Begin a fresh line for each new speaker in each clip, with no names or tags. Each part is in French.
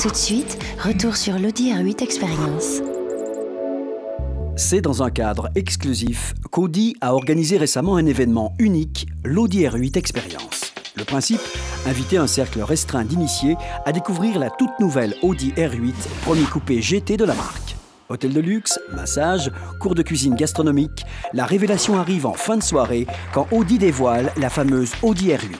Tout de suite, retour sur l'Audi R8 Experience.
C'est dans un cadre exclusif qu'Audi a organisé récemment un événement unique, l'Audi R8 Experience. Le principe, inviter un cercle restreint d'initiés à découvrir la toute nouvelle Audi R8, premier coupé GT de la marque. Hôtel de luxe, massage, cours de cuisine gastronomique, la révélation arrive en fin de soirée quand Audi dévoile la fameuse Audi R8.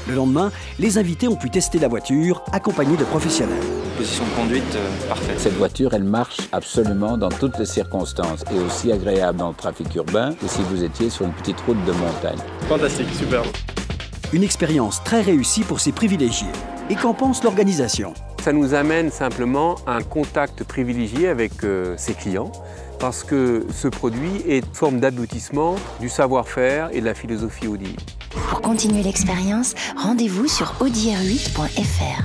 Le lendemain, les invités ont pu tester la voiture, accompagnés de professionnels.
Position de conduite parfaite.
Cette voiture, elle marche absolument dans toutes les circonstances et aussi agréable dans le trafic urbain que si vous étiez sur une petite route de montagne.
Fantastique, superbe.
Une expérience très réussie pour ses privilégiés. Et qu'en pense l'organisation?
Ça nous amène simplement un contact privilégié avec ses clients parce que ce produit est une forme d'aboutissement du savoir-faire et de la philosophie Audi.
Pour continuer l'expérience, rendez-vous sur audi-r8.fr.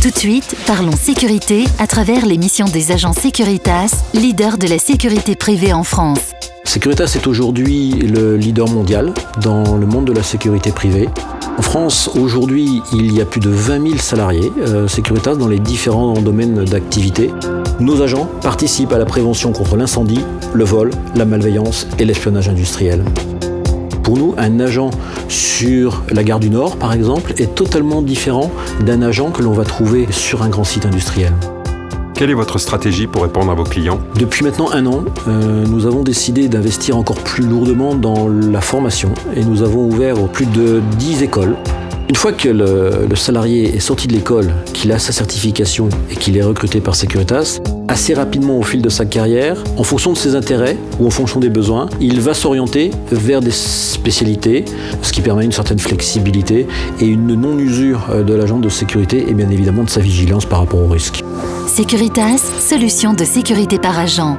Tout de suite, parlons sécurité à travers l'émission des agents Securitas, leader de la sécurité privée en France.
Securitas est aujourd'hui le leader mondial dans le monde de la sécurité privée. En France, aujourd'hui, il y a plus de 20 000 salariés Securitas dans les différents domaines d'activité. Nos agents participent à la prévention contre l'incendie, le vol, la malveillance et l'espionnage industriel. Pour nous, un agent sur la gare du Nord, par exemple, est totalement différent d'un agent que l'on va trouver sur un grand site industriel.
Quelle est votre stratégie pour répondre à vos clients? Depuis
maintenant 1 an, nous avons décidé d'investir encore plus lourdement dans la formation et nous avons ouvert plus de 10 écoles. Une fois que le salarié est sorti de l'école, qu'il a sa certification et qu'il est recruté par Securitas, assez rapidement au fil de sa carrière, en fonction de ses intérêts ou en fonction des besoins, il va s'orienter vers des spécialités, ce qui permet une certaine flexibilité et une non-usure de l'agent de sécurité et bien évidemment de sa vigilance par rapport aux risques.
Securitas, solution de sécurité par agent.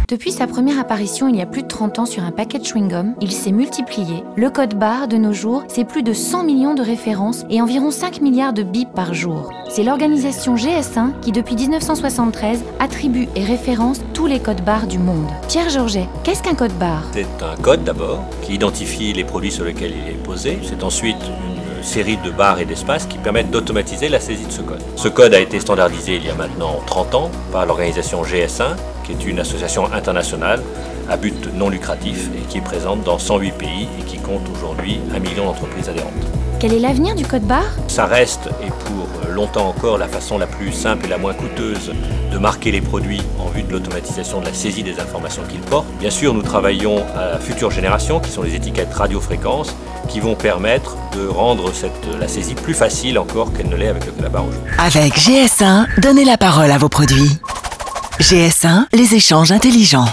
Depuis sa première apparition il y a plus de 30 ans sur un paquet de chewing-gum, il s'est multiplié. Le code barre, de nos jours, c'est plus de 100 millions de références et environ 5 milliards de bips par jour. C'est l'organisation GS1 qui, depuis 1973, attribue et référence tous les codes barres du monde. Pierre Georget, qu'est-ce qu'un code barre?
C'est un code d'abord qui identifie les produits sur lesquels il est posé. C'est ensuite une série de barres et d'espaces qui permettent d'automatiser la saisie de ce code. Ce code a été standardisé il y a maintenant 30 ans par l'organisation GS1, qui est une association internationale à but non lucratif et qui est présente dans 108 pays et qui compte aujourd'hui 1 million d'entreprises adhérentes.
Quel est l'avenir du code barre? Ça
reste, et pour longtemps encore, la façon la plus simple et la moins coûteuse de marquer les produits en vue de l'automatisation de la saisie des informations qu'ils portent. Bien sûr, nous travaillons à la future génération, qui sont les étiquettes radiofréquences, qui vont permettre de rendre la saisie plus facile encore qu'elle ne l'est avec le code barre aujourd'hui.
Avec GS1, donnez la parole à vos produits. GS1, les échanges intelligents.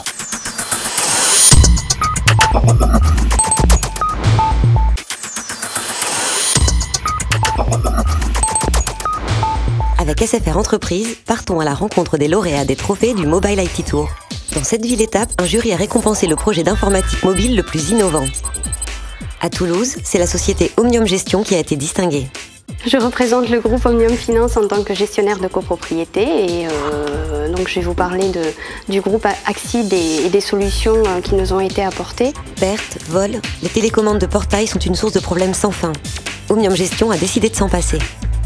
Avec SFR Entreprises, partons à la rencontre des lauréats des trophées du Mobile IT Tour. Dans cette ville étape, un jury a récompensé le projet d'informatique mobile le plus innovant. À Toulouse, c'est la société Omnium Gestion qui a été distinguée.
Je représente le groupe Omnium Finance en tant que gestionnaire de copropriété et donc je vais vous parler du groupe Axib et des solutions qui nous ont été apportées.
Perte, vol, les télécommandes de portail sont une source de problèmes sans fin. Omnium Gestion a décidé de s'en passer.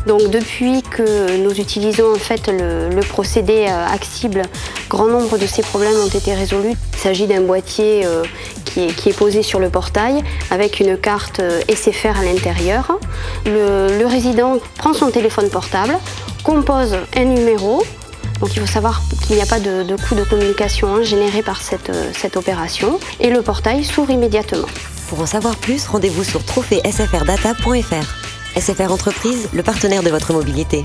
Donc depuis que nous utilisons en fait le procédé Axib, grand nombre de ces problèmes ont été résolus. Il s'agit d'un boîtier qui est posé sur le portail avec une carte SFR à l'intérieur. Le résident prend son téléphone portable, compose un numéro. Donc il faut savoir qu'il n'y a pas de coût de communication généré par cette opération et le portail s'ouvre immédiatement.
Pour en savoir plus, rendez-vous sur trophée-sfrdata.fr. SFR Entreprises, le partenaire de votre mobilité.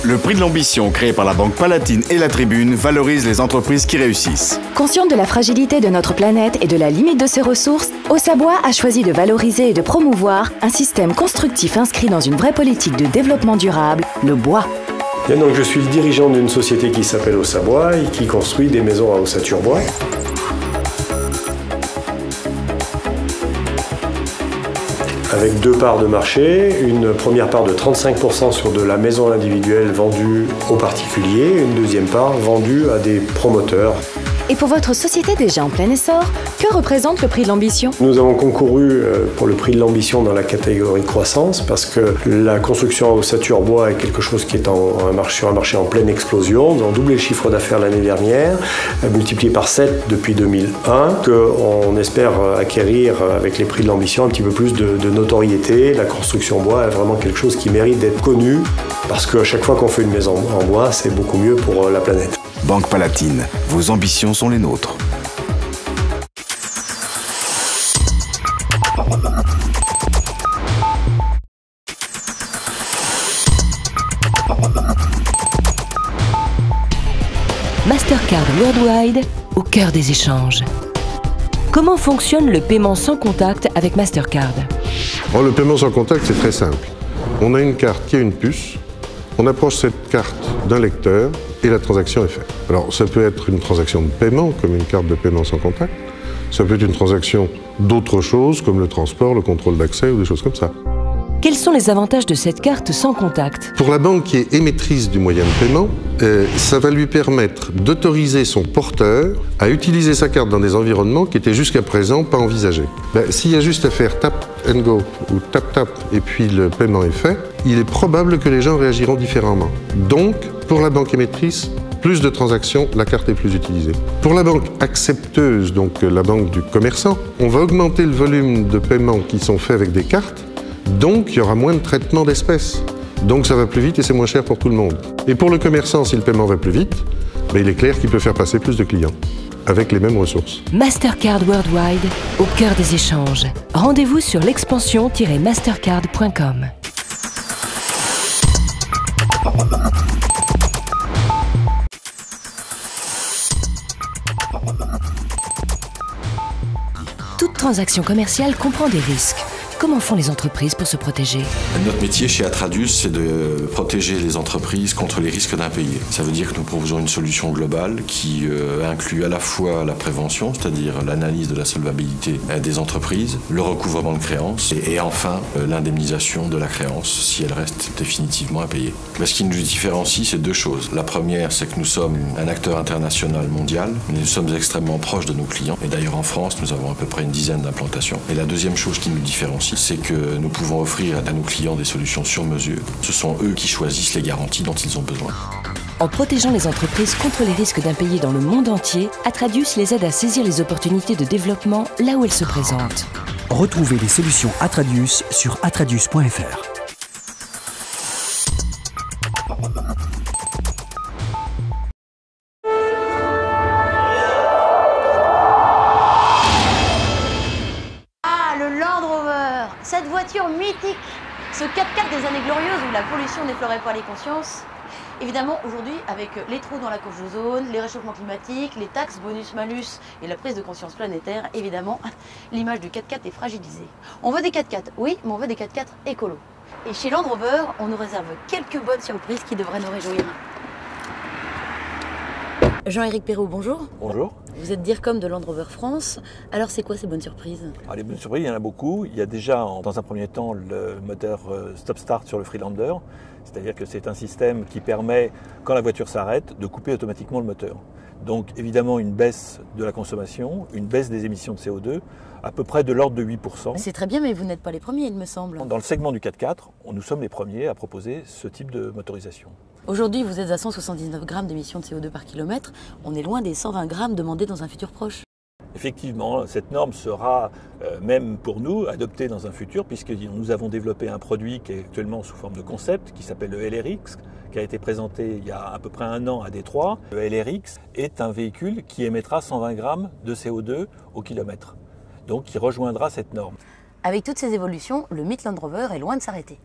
Le prix de l'ambition créé par la Banque Palatine et la Tribune valorise les entreprises qui réussissent.
Conscient de la fragilité de notre planète et de la limite de ses ressources, Auxabois a choisi de valoriser et de promouvoir un système constructif inscrit dans une vraie politique de développement durable, le bois.
Bien, donc je suis le dirigeant d'une société qui s'appelle Ossabois et qui construit des maisons à ossature-bois. Avec 2 parts de marché, une première part de 35% sur de la maison individuelle vendue aux particuliers, une deuxième part vendue à des promoteurs.
Et pour votre société déjà en plein essor, que représente le prix de l'ambition?
Nous avons concouru pour le prix de l'ambition dans la catégorie croissance parce que la construction à ossature bois est quelque chose qui est sur un marché en pleine explosion. Nous avons doublé le chiffre d'affaires l'année dernière, multiplié par 7 depuis 2001, qu'on espère acquérir avec les prix de l'ambition un petit peu plus de notoriété. La construction bois est vraiment quelque chose qui mérite d'être connu parce qu'à chaque fois qu'on fait une maison en bois, c'est beaucoup mieux pour la planète.
Banque Palatine, vos ambitions sont les nôtres.
Mastercard Worldwide, au cœur des échanges. Comment fonctionne le paiement sans contact avec Mastercard?
Le paiement sans contact, c'est très simple. On a une carte qui a une puce, on approche cette carte d'un lecteur et la transaction est faite. Alors ça peut être une transaction de paiement, comme une carte de paiement sans contact. Ça peut être une transaction d'autres choses, comme le transport, le contrôle d'accès ou des choses comme ça.
Quels sont les avantages de cette carte sans contact?
Pour la banque qui est émettrice du moyen de paiement, ça va lui permettre d'autoriser son porteur à utiliser sa carte dans des environnements qui étaient jusqu'à présent pas envisagés. S'il y a juste à faire tap and go ou tap tap et puis le paiement est fait, il est probable que les gens réagiront différemment. Donc, pour la banque émettrice, plus de transactions, la carte est plus utilisée. Pour la banque accepteuse, donc la banque du commerçant, on va augmenter le volume de paiements qui sont faits avec des cartes. Donc, il y aura moins de traitement d'espèces. Donc, ça va plus vite et c'est moins cher pour tout le monde. Et pour le commerçant, si le paiement va plus vite, il est clair qu'il peut faire passer plus de clients avec les mêmes ressources.
Mastercard Worldwide, au cœur des échanges. Rendez-vous sur l'expansion-mastercard.com. Toute transaction commerciale comprend des risques. Comment font les entreprises pour se protéger?
Notre métier chez Atradius, c'est de protéger les entreprises contre les risques d'impayés. Ça veut dire que nous proposons une solution globale qui inclut à la fois la prévention, c'est-à-dire l'analyse de la solvabilité des entreprises, le recouvrement de créances et enfin l'indemnisation de la créance si elle reste définitivement impayée. Mais ce qui nous différencie, c'est 2 choses. La première, c'est que nous sommes un acteur international mondial, mais nous sommes extrêmement proches de nos clients. Et d'ailleurs en France, nous avons à peu près une dizaine d'implantations. Et la deuxième chose qui nous différencie, c'est que nous pouvons offrir à nos clients des solutions sur mesure. Ce sont eux qui choisissent les garanties dont ils ont besoin.
En protégeant les entreprises contre les risques d'impayés dans le monde entier, Atradius les aide à saisir les opportunités de développement là où elles se présentent.
Retrouvez les solutions Atradius sur atradius.fr.
Cette voiture mythique, ce 4x4 des années glorieuses où la pollution n'effleurait pas les consciences. Évidemment, aujourd'hui, avec les trous dans la couche d'ozone, les réchauffements climatiques, les taxes, bonus-malus et la prise de conscience planétaire, évidemment, l'image du 4x4 est fragilisée. On veut des 4x4, oui, mais on veut des 4x4 écolos. Et chez Land Rover, on nous réserve quelques bonnes surprises qui devraient nous réjouir. Jean-Éric Perrault, bonjour.
Bonjour.
Vous êtes DIRCOM de Land Rover France. Alors c'est quoi ces bonnes surprises?
Les bonnes surprises, il y en a beaucoup. Il y a déjà dans un premier temps le moteur stop-start sur le Freelander. C'est-à-dire que c'est un système qui permet, quand la voiture s'arrête, de couper automatiquement le moteur. Donc évidemment une baisse de la consommation, une baisse des émissions de CO2, à peu près de l'ordre de 8%.
C'est très bien, mais vous n'êtes pas les premiers, il me semble.
Dans le segment du 4x4, nous sommes les premiers à proposer ce type de motorisation.
Aujourd'hui, vous êtes à 179 grammes d'émissions de CO2 par kilomètre. On est loin des 120 grammes demandés dans un futur proche.
Effectivement, cette norme sera, même pour nous, adoptée dans un futur, puisque nous avons développé un produit qui est actuellement sous forme de concept, qui s'appelle le LRX, qui a été présenté il y a à peu près 1 an à Détroit. Le LRX est un véhicule qui émettra 120 grammes de CO2 au kilomètre, donc qui rejoindra cette norme.
Avec toutes ces évolutions, le mythe Land Rover est loin de s'arrêter.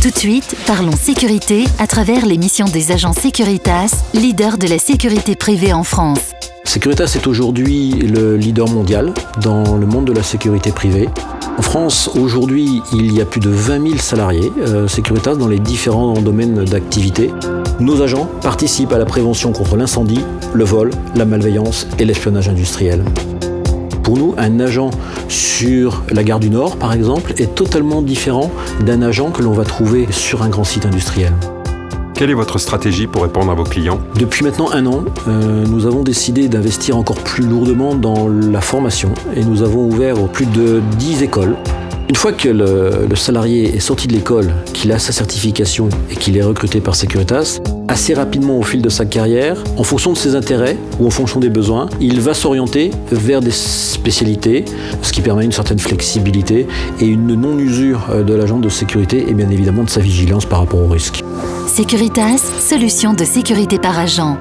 Tout de suite, parlons sécurité à travers l'émission des agents Securitas, leader de la sécurité privée en France.
Securitas est aujourd'hui le leader mondial dans le monde de la sécurité privée. En France, aujourd'hui, il y a plus de 20 000 salariés Securitas dans les différents domaines d'activité. Nos agents participent à la prévention contre l'incendie, le vol, la malveillance et l'espionnage industriel. Pour nous, un agent sur la gare du Nord, par exemple, est totalement différent d'un agent que l'on va trouver sur un grand site industriel.
Quelle est votre stratégie pour répondre à vos clients?
Depuis maintenant 1 an, nous avons décidé d'investir encore plus lourdement dans la formation et nous avons ouvert plus de 10 écoles. Une fois que le salarié est sorti de l'école, qu'il a sa certification et qu'il est recruté par Securitas, assez rapidement au fil de sa carrière, en fonction de ses intérêts ou en fonction des besoins, il va s'orienter vers des spécialités, ce qui permet une certaine flexibilité et une non-usure de l'agent de sécurité et bien évidemment de sa vigilance par rapport aux risques.
Securitas, solution de sécurité par agent.